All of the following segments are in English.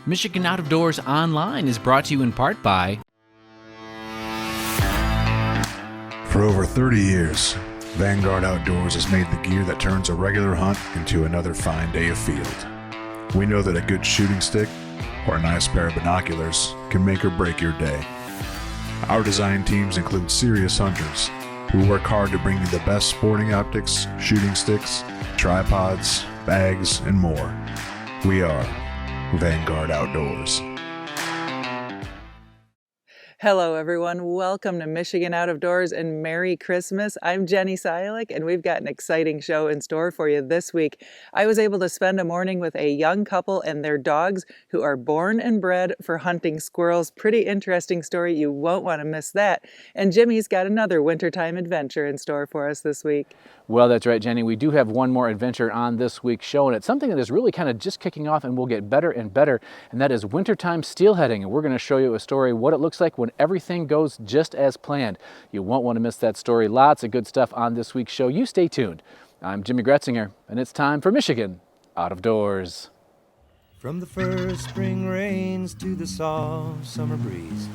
Michigan Out of Doors Online is brought to you in part by... For over 30 years, Vanguard Outdoors has made the gear that turns a regular hunt into another fine day of field. We know that a good shooting stick or a nice pair of binoculars can make or break your day. Our design teams include serious hunters who work hard to bring you the best sporting optics, shooting sticks, tripods, bags, and more. We are Vanguard Outdoors. Hello everyone, welcome to Michigan Out of Doors and Merry Christmas. I'm Jenny Sialik and we've got an exciting show in store for you this week. I was able to spend a morning with a young couple and their dogs who are born and bred for hunting squirrels. Pretty interesting story, you won't want to miss that. And Jimmy's got another wintertime adventure in store for us this week. Well, that's right, Jenny. We do have one more adventure on this week's show, and it's something that is really kind of just kicking off and will get better and better, and that is wintertime steelheading. And we're going to show you a story, what it looks like when everything goes just as planned. You won't want to miss that story. Lots of good stuff on this week's show. You stay tuned. I'm Jimmy Gretzinger, and it's time for Michigan Out of Doors. From the first spring rains to the soft summer breeze,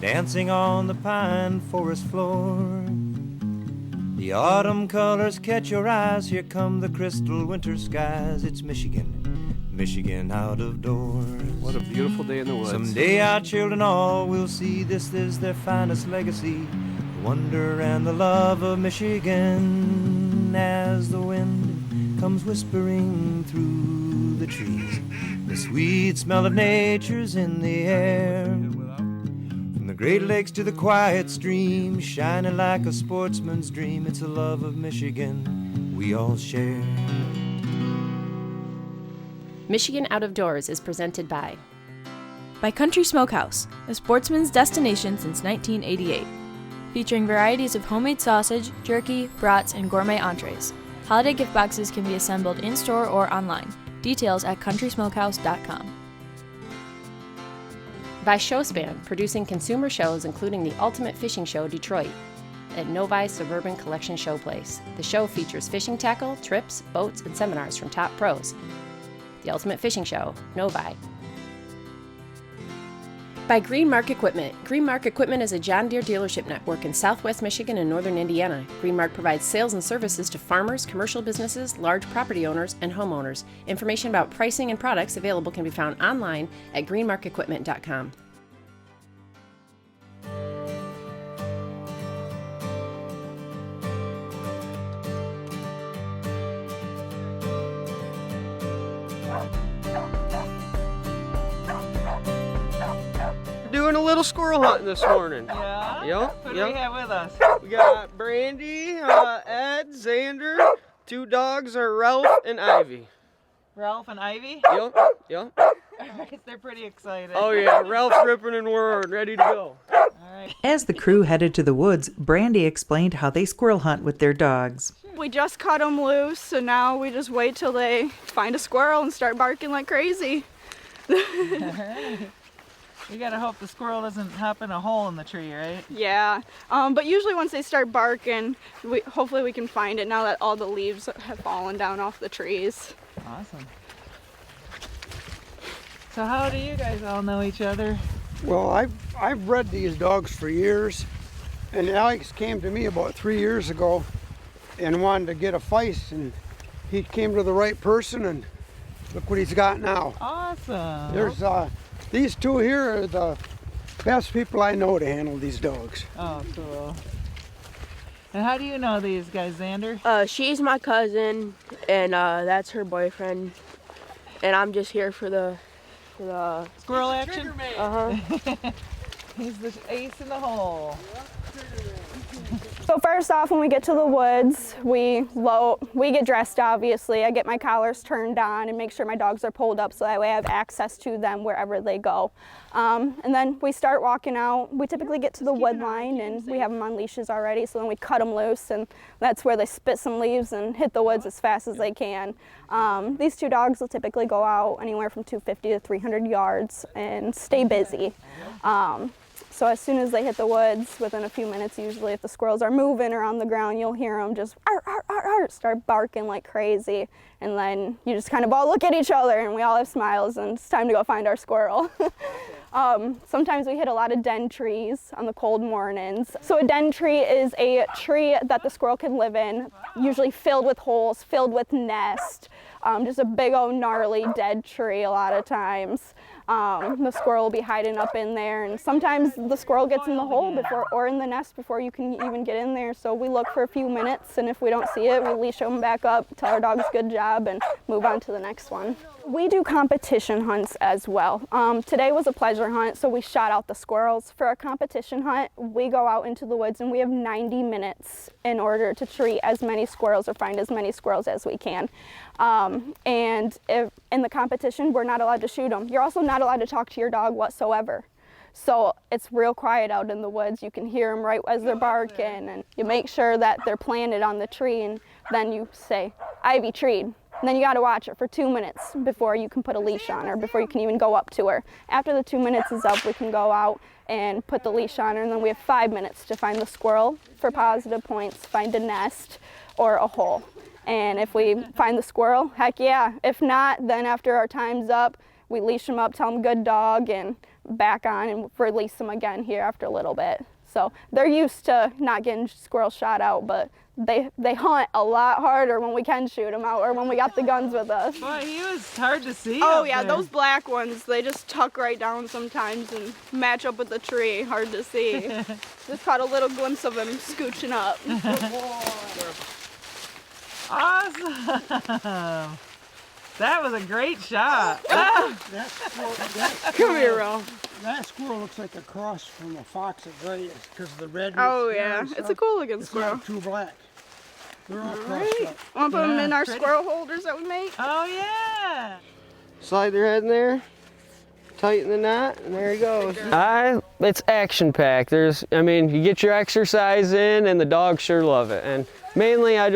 dancing on the pine forest floor, the autumn colors catch your eyes. Here come the crystal winter skies. It's Michigan, Michigan out of doors. What a beautiful day in the woods. Someday our children all will see this is their finest legacy, the wonder and the love of Michigan. As the wind comes whispering through the trees, the sweet smell of nature's in the air. From the Great Lakes to the quiet stream, shining like a sportsman's dream, it's a love of Michigan we all share. Michigan Out of Doors is presented by Country Smokehouse, a sportsman's destination since 1988. Featuring varieties of homemade sausage, jerky, brats, and gourmet entrees. Holiday gift boxes can be assembled in-store or online. Details at countrysmokehouse.com. By Showspan, producing consumer shows including the Ultimate Fishing Show Detroit at Novi Suburban Collection Showplace. The show features fishing tackle, trips, boats, and seminars from top pros. The Ultimate Fishing Show, Novi. By Green Mark Equipment. Green Mark Equipment is a John Deere dealership network in southwest Michigan and northern Indiana. Green Mark provides sales and services to farmers, commercial businesses, large property owners, and homeowners. Information about pricing and products available can be found online at greenmarkequipment.com. Doing a little squirrel hunting this morning. Yeah? Yep. Who do we have with us? We got Brandy, Ed, Xander. Two dogs are Ralph and Ivy. Ralph and Ivy? Yep. Alright, they're pretty excited. Oh yeah, Ralph's ripping and roaring, ready to go. Alright. As the crew headed to the woods, Brandy explained how they squirrel hunt with their dogs. We just cut them loose, so now we just wait till they find a squirrel and start barking like crazy. Alright. We gotta hope the squirrel doesn't hop in a hole in the tree, right? Yeah, but usually once they start barking, hopefully we can find it now that all the leaves have fallen down off the trees. Awesome. So how do you guys all know each other? Well, I've bred these dogs for years, and Alex came to me about 3 years ago and wanted to get a feist, and he came to the right person, and look what he's got now. Awesome. There's these two here are the best people I know to handle these dogs. Oh, cool. And how do you know these guys, Xander? She's my cousin, and that's her boyfriend, and I'm just here for the squirrel action? Uh-huh. He's the ace in the hole. So first off, when we get to the woods, we get dressed, obviously. I get my collars turned on and make sure my dogs are pulled up so that way I have access to them wherever they go. And then we start walking out. We typically get to the wood line and we have them on leashes already, so then we cut them loose, and that's where they spit some leaves and hit the woods as fast as they can. These two dogs will typically go out anywhere from 250 to 300 yards and stay busy. So as soon as they hit the woods, within a few minutes usually, if the squirrels are moving or on the ground, you'll hear them just arr, arr, arr, arr, start barking like crazy. And then you just kind of all look at each other and we all have smiles and it's time to go find our squirrel. Sometimes we hit a lot of den trees on the cold mornings. So a den tree is a tree that the squirrel can live in, usually filled with holes, filled with nest. Just a big old gnarly dead tree a lot of times. The squirrel will be hiding up in there, and sometimes the squirrel gets in the hole or in the nest before you can even get in there. So we look for a few minutes, and if we don't see it, we leash them back up, tell our dogs good job, and move on to the next one. We do competition hunts as well. Today was a pleasure hunt, so we shot out the squirrels. For a competition hunt, we go out into the woods and we have 90 minutes in order to treat as many squirrels or find as many squirrels as we can. And if, in the competition, we're not allowed to shoot them. You're also not allowed to talk to your dog whatsoever. So it's real quiet out in the woods. You can hear them right as they're barking, and you make sure that they're planted on the tree, and then you say, "Ivy treed." And then you got to watch her for 2 minutes before you can put a leash on her, before you can even go up to her. After the 2 minutes is up, we can go out and put the leash on her, and then we have 5 minutes to find the squirrel for positive points, find a nest or a hole. And if we find the squirrel, heck yeah. If not, then after our time's up, we leash them up, tell them good dog, and back on and release them again here after a little bit. So they're used to not getting squirrel shot out, but they hunt a lot harder when we can shoot them out or when we got the guns with us. Boy, he was hard to see. Oh yeah, those black ones, they just tuck right down sometimes and match up with the tree. Hard to see. Just caught a little glimpse of him scooching up. Awesome. That was a great shot. Come here, Ro. That squirrel looks like a cross from a fox at gray because of the red. Oh yeah, it's a cool looking squirrel. It's not too black. They're all crossed up. Want to put them in our squirrel holders that we make? Oh yeah. Slide their head in there, tighten the knot, and there he goes. It's action packed. You get your exercise in, and the dogs sure love it. And mainly, I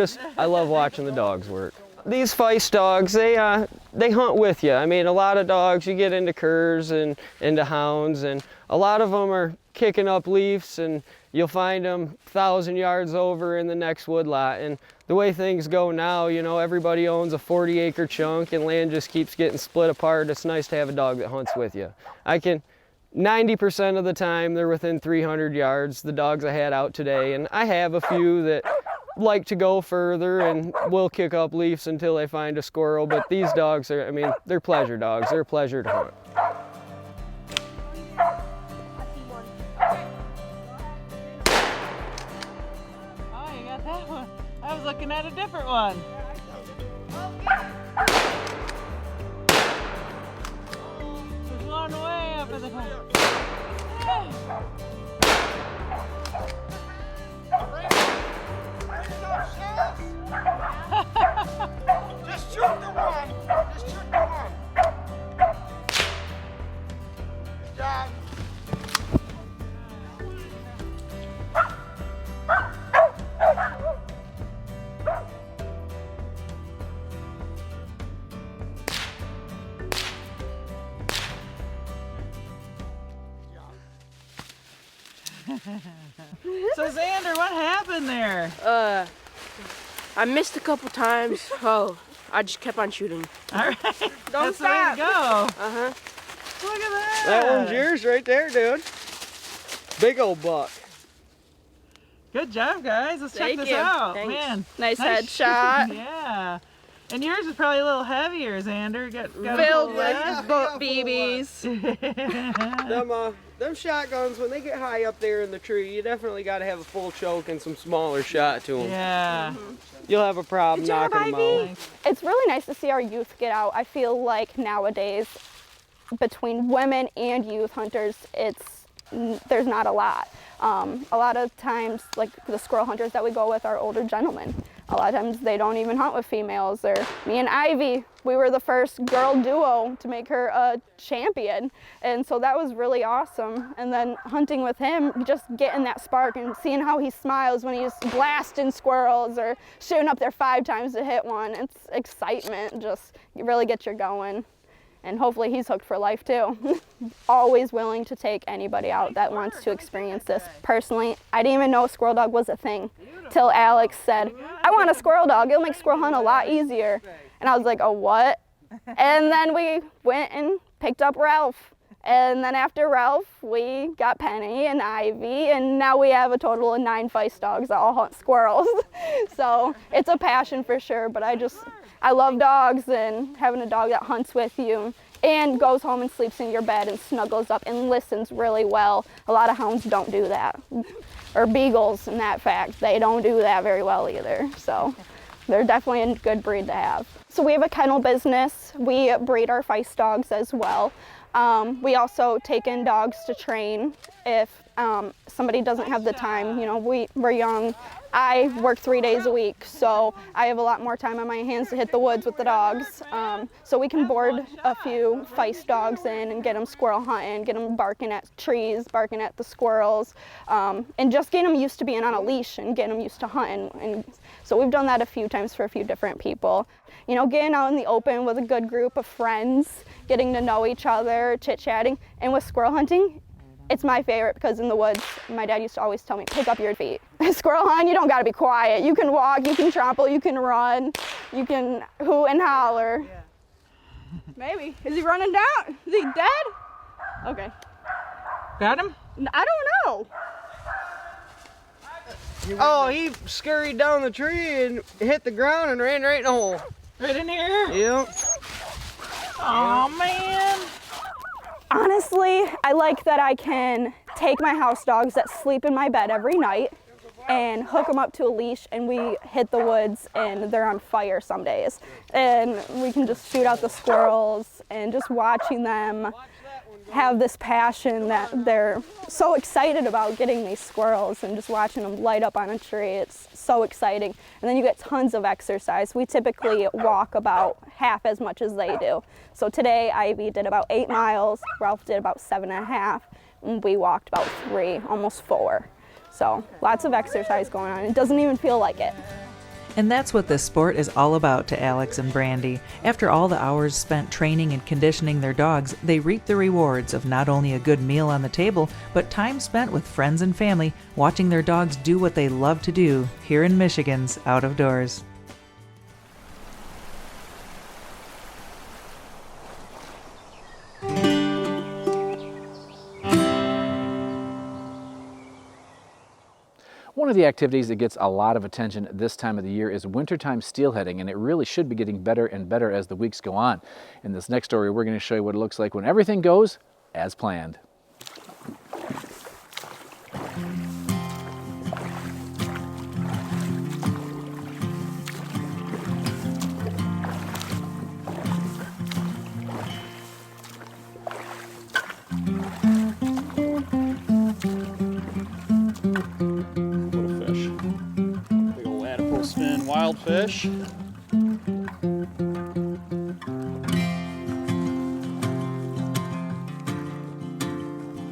love watching the dogs work. These feist dogs, they hunt with you. A lot of dogs, you get into curs and into hounds, and a lot of them are kicking up leaves, and you'll find them 1,000 yards over in the next woodlot. And the way things go now, everybody owns a 40-acre chunk, and land just keeps getting split apart. It's nice to have a dog that hunts with you. 90% of the time, they're within 300 yards, the dogs I had out today, and I have a few that like to go further and will kick up leaves until they find a squirrel, but these dogs are, they're pleasure dogs. They're a pleasure to hunt. Oh, you got that one. I was looking at a different one. There's one way up in the corner. Just shoot the one. Just shoot the one. Good job. So Xander, what happened there? I missed a couple times. Oh, I just kept on shooting. All right. Don't That's the way to go. Uh-huh. Look at that. That one's yours right there, dude. Big old buck. Good job, guys. Let's check Thank this you. out. Thanks. Man. Nice headshot. Yeah. And yours is probably a little heavier, Xander. Got Filled with that. BBs. Them shotguns, when they get high up there in the tree, you definitely got to have a full choke and some smaller shot to them. Yeah. You'll have a problem knocking them out. It's really nice to see our youth get out. I feel like nowadays, between women and youth hunters, there's not a lot. A lot of times, like the squirrel hunters that we go with are older gentlemen. A lot of times they don't even hunt with females. Or me and Ivy, we were the first girl duo to make her a champion. And so that was really awesome. And then hunting with him, just getting that spark and seeing how he smiles when he's blasting squirrels or shooting up there 5 times to hit one. It's excitement, just you really get you going. and hopefully he's hooked for life too. Always willing to take anybody out that wants to experience this. Personally, I didn't even know a squirrel dog was a thing till Alex said, I want a squirrel dog, it'll make squirrel hunt a lot easier. And I was like, oh, what? And then we went and picked up Ralph. And then after Ralph, we got Penny and Ivy, and now we have a total of 9 feist dogs that all hunt squirrels. So it's a passion for sure, but I love dogs, and having a dog that hunts with you and goes home and sleeps in your bed and snuggles up and listens really well. A lot of hounds don't do that. Or beagles, in that fact, they don't do that very well either. So they're definitely a good breed to have. So we have a kennel business. We breed our feist dogs as well. We also take in dogs to train if somebody doesn't have the time. You know, we're young. I work 3 days a week, so I have a lot more time on my hands to hit the woods with the dogs. So we can board a few feist dogs in and get them squirrel hunting, get them barking at trees, barking at the squirrels, and just get them used to being on a leash and get them used to hunting. And so we've done that a few times for a few different people. You know, getting out in the open with a good group of friends, getting to know each other, chit-chatting, and with squirrel hunting, it's my favorite because in the woods, my dad used to always tell me, pick up your feet. Squirrel hunt, you don't gotta be quiet. You can walk, you can trample, you can run, you can hoot and holler. Yeah. Maybe. Is he running down? Is he dead? Okay. Got him? I don't know. Oh, he scurried down the tree and hit the ground and ran right in the hole. Right in here? Yep. Oh, man. Honestly, I like that I can take my house dogs that sleep in my bed every night and hook them up to a leash, and we hit the woods and they're on fire some days. And we can just shoot out the squirrels, and just watching them have this passion that they're so excited about getting these squirrels, and just watching them light up on a tree. It's so exciting. And then you get tons of exercise. We typically walk about half as much as they do. So today Ivy did about 8 miles, Ralph did about 7.5, and we walked about 3, almost 4. So lots of exercise going on. It doesn't even feel like it. And that's what this sport is all about to Alex and Brandy. After all the hours spent training and conditioning their dogs, they reap the rewards of not only a good meal on the table, but time spent with friends and family watching their dogs do what they love to do here in Michigan's Out of Doors. One of the activities that gets a lot of attention this time of the year is wintertime steelheading, and it really should be getting better and better as the weeks go on. In this next story, we're going to show you what it looks like when everything goes as planned. Wild fish.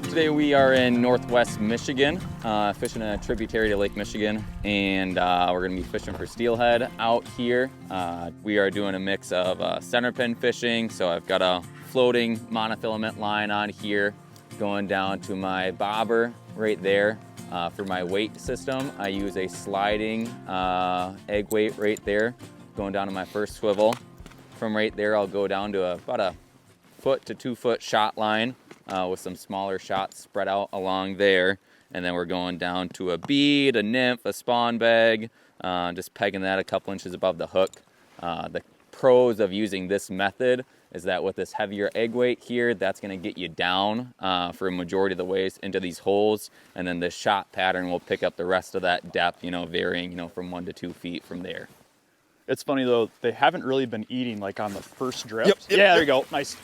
Today we are in northwest Michigan, fishing a tributary to Lake Michigan, and we're going to be fishing for steelhead out here. We are doing a mix of center pin fishing, so I've got a floating monofilament line on here going down to my bobber right there. For my weight system, I use a sliding egg weight right there, going down to my first swivel. From right there, I'll go down to about a 1 to 2 foot shot line with some smaller shots spread out along there. And then we're going down to a bead, a nymph, a spawn bag, just pegging that a couple inches above the hook. The pros of using this method is that with this heavier egg weight here, that's going to get you down for a majority of the ways into these holes, and then the shot pattern will pick up the rest of that depth, varying, from 1 to 2 feet from there. It's funny though, they haven't really been eating like on the first drift. Yep, there you go, nice.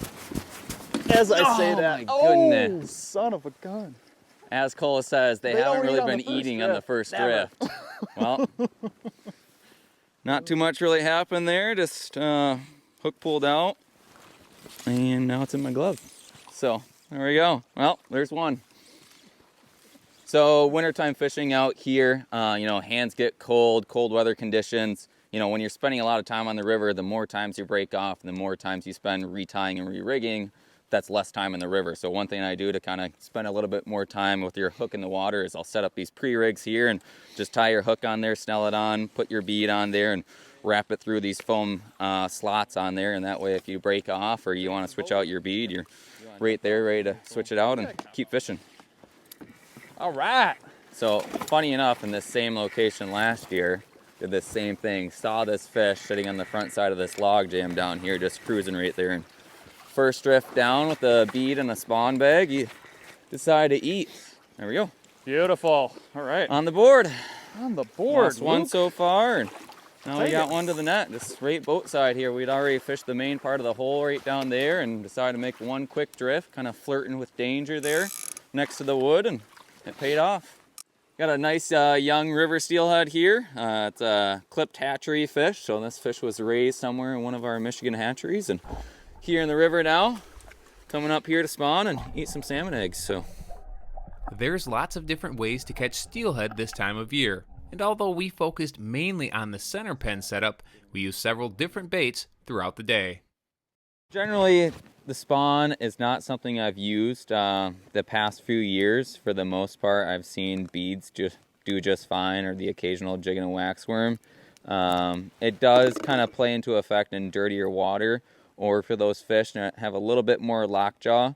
As I say that, my goodness. Oh, son of a gun. As Cole says, they haven't really been eating on the first drift. Well, not too much really happened there, just hook pulled out. And now it's in my glove. So there we go. Well, there's one. So wintertime fishing out here, hands get cold weather conditions. you know, when you're spending a lot of time on the river, the more times you break off and the more times you spend retying and re-rigging, that's less time in the river. So one thing I do to kind of spend a little bit more time with your hook in the water is I'll set up these pre-rigs here and just tie your hook on there, snell it on, put your bead on there, and wrap it through these foam slots on there. And that way, if you break off or you want to switch out your bead, you're right there ready to switch it out and keep fishing. All right. So funny enough, in this same location last year, did this same thing. Saw this fish sitting on the front side of this log jam down here, just cruising right there. And first drift down with a bead and a spawn bag, he decided to eat. There we go. Beautiful. All right. On the board. On the board. Lost one Luke. so far. And now we got Tight. one to the net. Just right boat side here. We'd already fished the main part of the hole right down there and decided to make one quick drift, kind of flirting with danger there next to the wood, and it paid off. Got a nice young river steelhead here. It's a clipped hatchery fish. So this fish was raised somewhere in one of our Michigan hatcheries, and here in the river now, coming up here to spawn and eat some salmon eggs. So there's lots of different ways to catch steelhead this time of year. And although we focused mainly on the center pen setup, we use several different baits throughout the day. generally, the spawn is not something I've used the past few years. For the most part, I've seen beads just do just fine, or the occasional jig and a wax worm. It does kind of play into effect in dirtier water, or for those fish that have a little bit more lockjaw,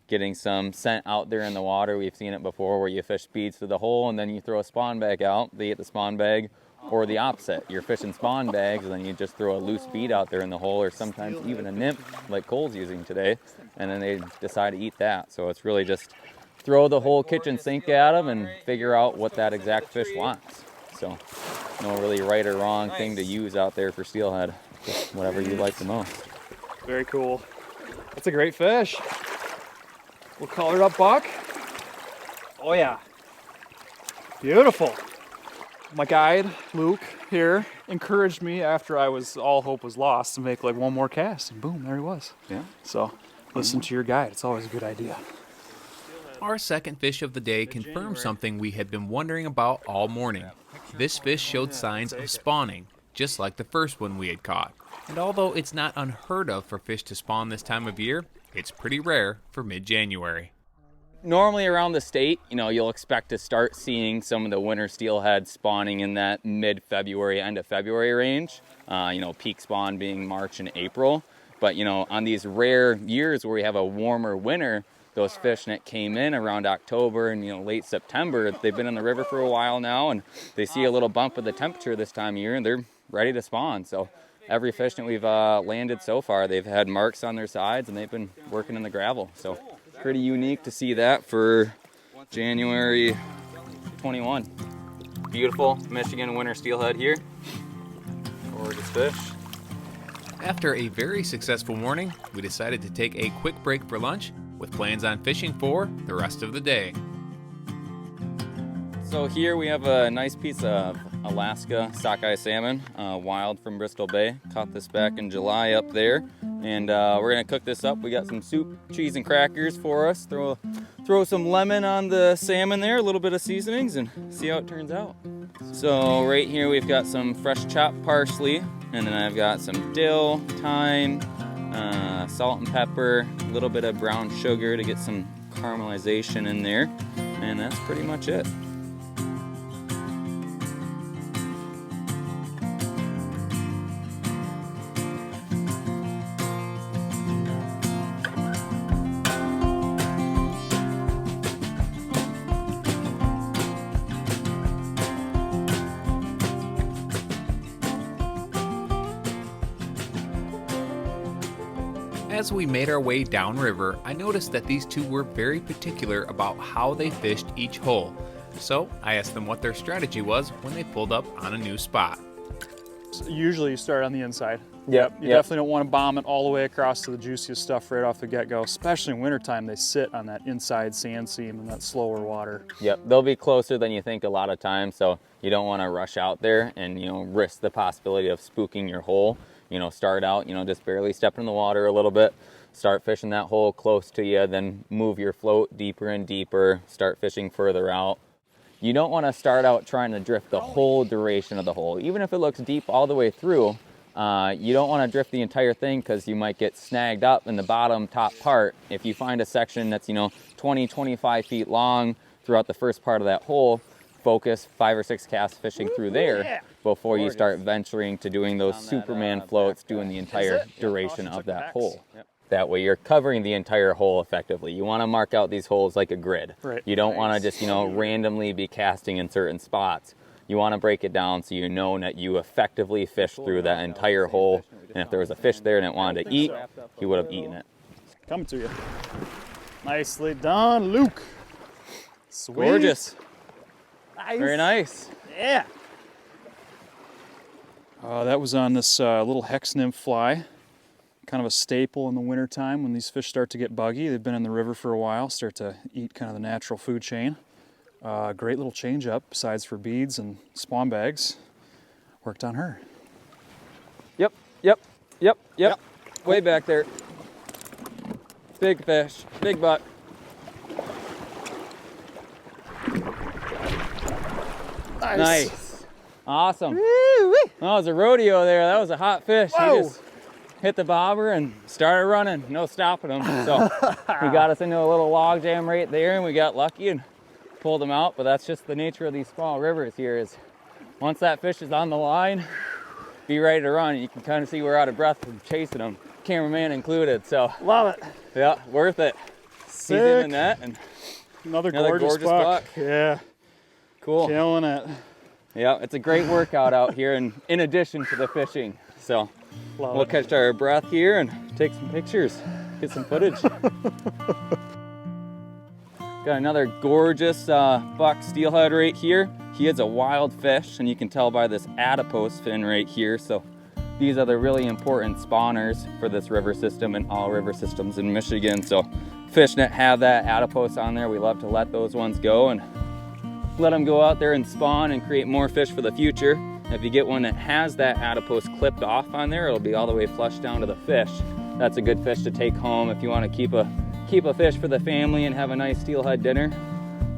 getting some scent out there in the water. We've seen it before where you fish beads through the hole and then you throw a spawn bag out, they get the spawn bag, or the opposite. You're fishing spawn bags and then you just throw a loose bead out there in the hole, or sometimes even a nymph like Cole's using today, and then they decide to eat that. So it's really just throw the whole kitchen sink at them and figure out what that exact fish wants. So no really right or wrong thing to use out there for steelhead, just whatever you like the most. Very cool. That's a great fish. We'll color it up buck. Oh yeah. Beautiful. My guide, Luke, here, encouraged me after all hope was lost to make like one more cast, and boom, there he was. Yeah. So listen to your guide. It's always a good idea. Our second fish of the day confirmed something we had been wondering about all morning. This fish showed signs of spawning, just like the first one we had caught. And although it's not unheard of for fish to spawn this time of year, it's pretty rare for mid-January. Normally around the state, you'll expect to start seeing some of the winter steelhead spawning in that mid-February, end of February range. Peak spawn being March and April. But, on these rare years where we have a warmer winter, those fish that came in around October and late September, they've been in the river for a while now, and they see a little bump of the temperature this time of year and they're ready to spawn. So every fish that we've landed so far, they've had marks on their sides and they've been working in the gravel. So pretty unique to see that for January 21. Beautiful Michigan winter steelhead here. Gorgeous fish. After a very successful morning, we decided to take a quick break for lunch, with plans on fishing for the rest of the day. So here we have a nice piece of Alaska sockeye salmon, wild from Bristol Bay. Caught this back in July up there, and we're gonna cook this up. We got some soup, cheese, and crackers for us. Throw some lemon on the salmon there, a little bit of seasonings, and see how it turns out. So right here we've got some fresh chopped parsley, and then I've got some dill, thyme, salt and pepper, a little bit of brown sugar to get some caramelization in there, and that's pretty much it. As we made our way downriver, I noticed that these two were very particular about how they fished each hole. So I asked them what their strategy was when they pulled up on a new spot. So usually you start on the inside. Yep. You definitely don't want to bomb it all the way across to the juiciest stuff right off the get-go. Especially in wintertime, they sit on that inside sand seam and that slower water. Yep, they'll be closer than you think a lot of times, so you don't want to rush out there and risk the possibility of spooking your hole. Start out, just barely stepping in the water a little bit, start fishing that hole close to you, then move your float deeper and deeper, start fishing further out. you don't want to start out trying to drift the whole duration of the hole. Even if it looks deep all the way through, you don't want to drift the entire thing because you might get snagged up in the bottom top part. If you find a section that's, 20, 25 feet long throughout the first part of that hole, focus 5 or 6 casts fishing through there before you start venturing to doing those Superman floats, doing the entire duration of that hole. That way you're covering the entire hole effectively. You want to mark out these holes like a grid. You don't want to just, randomly be casting in certain spots. You want to break it down so you know that you effectively fished through that entire hole. And if there was a fish there and it wanted to eat, he would have eaten it. Coming to you. Nicely done, Luke. Sweet. Gorgeous. Nice. Very nice. Yeah. That was on this little hex nymph fly. Kind of a staple in the wintertime when these fish start to get buggy. They've been in the river for a while, start to eat kind of the natural food chain. Great little change up, besides for beads and spawn bags. Worked on her. Yep. Way back there. Big fish, big buck. Nice. Awesome. That was a rodeo there. That was a hot fish. He just hit the bobber and started running. No stopping him. So he got us into a little log jam right there, and we got lucky and pulled him out. But that's just the nature of these small rivers here, is once that fish is on the line, be ready to run. You can kind of see we're out of breath from chasing them, cameraman included. So love it. Yeah, worth it. Sick. He's in the net, and another gorgeous buck. Yeah. Cool. Killing it. Yeah, it's a great workout out here, and in addition to the fishing. So we'll catch our breath here and take some pictures, get some footage. Got another gorgeous buck steelhead right here. He is a wild fish, and you can tell by this adipose fin right here. So these are the really important spawners for this river system and all river systems in Michigan. So fish that have that adipose on there, we love to let those ones go and let them go out there and spawn and create more fish for the future. If you get one that has that adipose clipped off on there, it'll be all the way flushed down to the fish. That's a good fish to take home if you want to keep a fish for the family and have a nice steelhead dinner.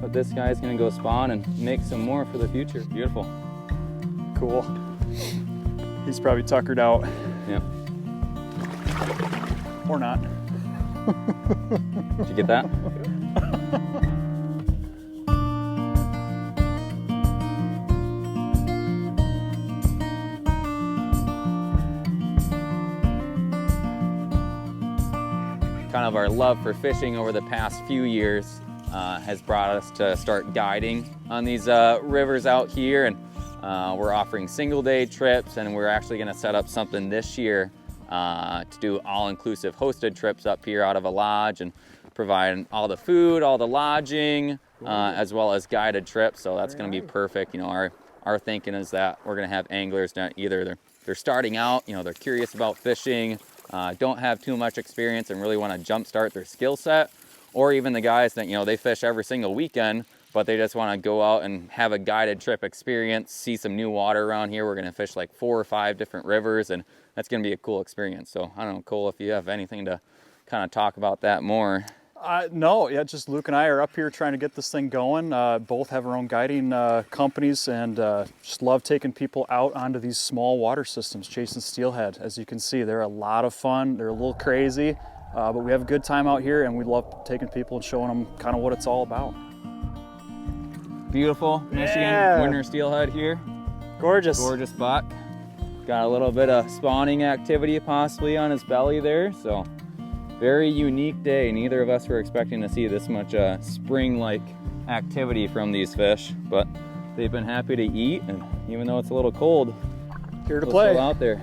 But this guy's gonna go spawn and make some more for the future. Beautiful. Cool. He's probably tuckered out. Yeah. Or not. Did you get that? Kind of our love for fishing over the past few years has brought us to start guiding on these rivers out here, and we're offering single-day trips, and we're actually going to set up something this year to do all-inclusive hosted trips up here out of a lodge and provide all the food, all the lodging, as well as guided trips. So that's going to be perfect. Our thinking is that we're going to have anglers that either they're starting out, they're curious about fishing, don't have too much experience and really want to jumpstart their skill set, or even the guys that, they fish every single weekend, but they just want to go out and have a guided trip experience, see some new water around here. We're going to fish like 4 or 5 different rivers, and that's going to be a cool experience. So I don't know, Cole, if you have anything to kind of talk about that more. No, yeah, just Luke and I are up here trying to get this thing going. Both have our own guiding companies, and just love taking people out onto these small water systems, chasing steelhead. As you can see, they're a lot of fun. They're a little crazy, but we have a good time out here, and we love taking people and showing them kind of what it's all about. Beautiful Michigan winter steelhead here. Gorgeous. Gorgeous buck. Got a little bit of spawning activity possibly on his belly there, so very unique day. Neither of us were expecting to see this much spring-like activity from these fish, but they've been happy to eat, and even though it's a little cold, here to play still out there.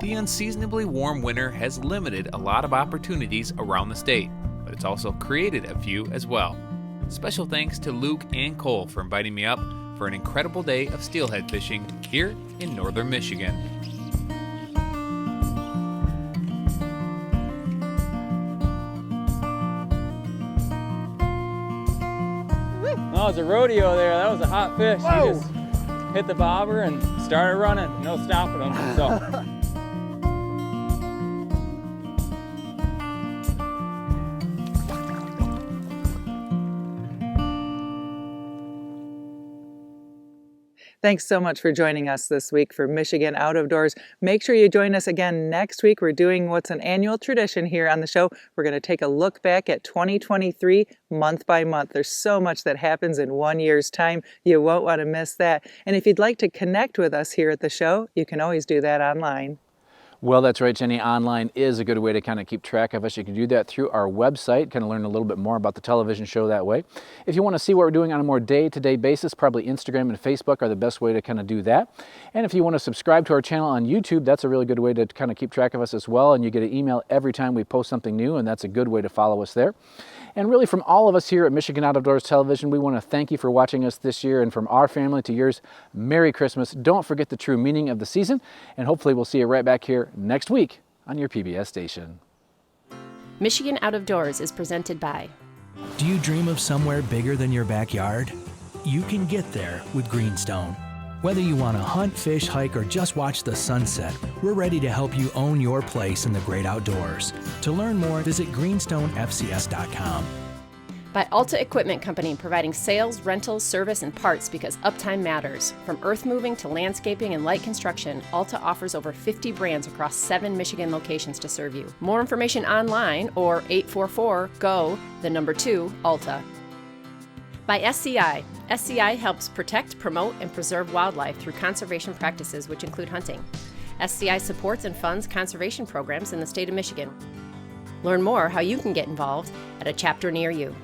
The unseasonably warm winter has limited a lot of opportunities around the state, but it's also created a few as well. Special thanks to Luke and Cole for inviting me up for an incredible day of steelhead fishing here in northern Michigan. That was a rodeo there. That was a hot fish. He just hit the bobber and started running. No stopping him. So. Thanks so much for joining us this week for Michigan Out of Doors. Make sure you join us again next week. We're doing what's an annual tradition here on the show. We're going to take a look back at 2023 month by month. There's so much that happens in 1 year's time. You won't want to miss that. And if you'd like to connect with us here at the show, you can always do that online. Well, that's right, Jenny. Online is a good way to kind of keep track of us. You can do that through our website, kind of learn a little bit more about the television show that way. If you want to see what we're doing on a more day-to-day basis, probably Instagram and Facebook are the best way to kind of do that. And if you want to subscribe to our channel on YouTube, that's a really good way to kind of keep track of us as well. And you get an email every time we post something new, and that's a good way to follow us there. And really, from all of us here at Michigan Out of Doors Television, we want to thank you for watching us this year. And from our family to yours, Merry Christmas. Don't forget the true meaning of the season. And hopefully we'll see you right back here next week on your PBS station. Michigan Out of Doors is presented by... Do you dream of somewhere bigger than your backyard? You can get there with Greenstone. Whether you want to hunt, fish, hike, or just watch the sunset, we're ready to help you own your place in the great outdoors. To learn more, visit greenstonefcs.com. By Alta Equipment Company, providing sales, rentals, service, and parts because uptime matters. From earth moving to landscaping and light construction, Alta offers over 50 brands across 7 Michigan locations to serve you. More information online or 844-GO-2-ALTA. By SCI. SCI helps protect, promote, and preserve wildlife through conservation practices, which include hunting. SCI supports and funds conservation programs in the state of Michigan. Learn more how you can get involved at a chapter near you.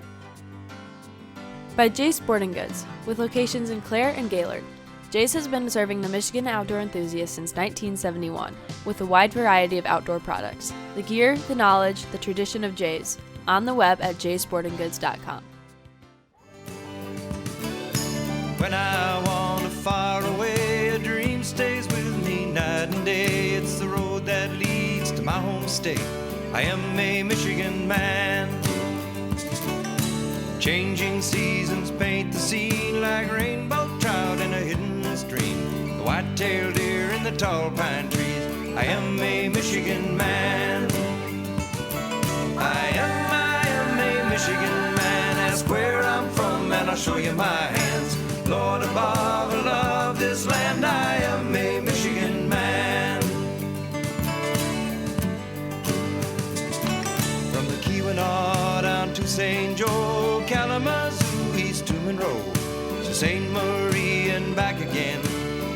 By Jay's Sporting Goods, with locations in Clare and Gaylord. Jay's has been serving the Michigan outdoor enthusiast since 1971, with a wide variety of outdoor products. The gear, the knowledge, the tradition of Jay's. On the web at jaysportinggoods.com. When I wander far away, a dream stays with me night and day. It's the road that leads to my home state. I am a Michigan man. Changing seasons paint the scene like rainbow trout in a hidden stream. The white-tailed deer in the tall pine trees. I am a Michigan man. I am a Michigan man. Ask where I'm from and I'll show you my hands. Lord above, I love this land. I am a Michigan man. From the Keweenaw down to St. Joe, Kalamazoo, east to Monroe, to St. Marie and back again.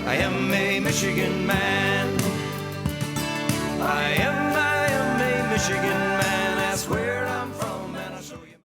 I am a Michigan man. I am